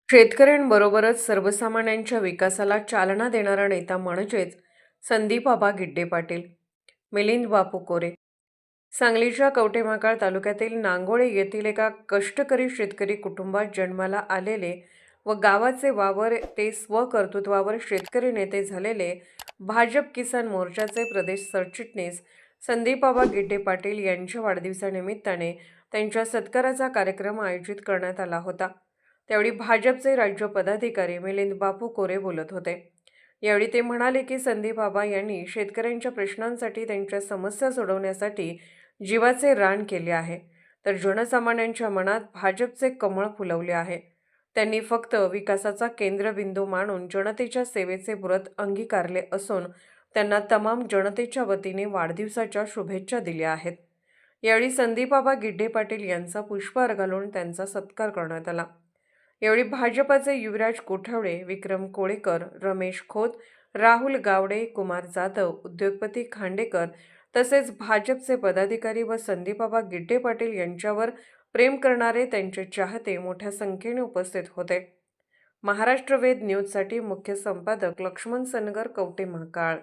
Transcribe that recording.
शेतकऱ्यांबरोबरच सर्वसामान्यांच्या विकासाला चालना देणारा नेता म्हणजेच संदीप गिड्डे पाटील. मिलिंद बापू कोरे. सांगलीच्या कवठेमहांकाळ तालुक्यातील नांगोळे येथील एका कष्टकरी शेतकरी कुटुंबात जन्माला आलेले व गावाचे वावर ते स्वकर्तृत्वावर शेतकरी नेते झालेले भाजप किसान मोर्चाचे प्रदेश सरचिटणीस संदीप गिड्डे पाटील यांच्या वाढदिवसानिमित्ताने त्यांच्या सत्काराचा कार्यक्रम आयोजित करण्यात आला होता. त्यावेळी भाजपचे राज्य पदाधिकारी मिलिंद बापू कोरे बोलत होते. यावेळी ते म्हणाले की संदीप यांनी शेतकऱ्यांच्या प्रश्नांसाठी, त्यांच्या समस्या सोडवण्यासाठी जीवाचे रान केले आहे, तर जनसामान्यांच्या मनात भाजपचे कमळ फुलवले आहे. त्यांनी फक्त विकासाचा केंद्रबिंदू मानून जनतेच्या सेवेचे व्रत अंगीकारले असून त्यांना तमाम जनतेच्या वतीने वाढदिवसाच्या शुभेच्छा दिल्या आहेत. यावेळी संदीप गिड्डे पाटील यांचा पुष्पहार घालून त्यांचा सत्कार करण्यात आला. यावेळी भाजपचे युवराज कोठावडे, विक्रम कोळेकर, रमेश खोत, राहुल गावडे, कुमार जाधव, उद्योगपती खांडेकर तसेच भाजपचे पदाधिकारी व संदीप गिड्डे पाटील यांच्यावर प्रेम करणारे त्यांचे चाहते मोठ्या संख्येने उपस्थित होते. महाराष्ट्र वेद न्यूजसाठी मुख्य संपादक लक्ष्मण सनगर, कवठेमहांकाळ.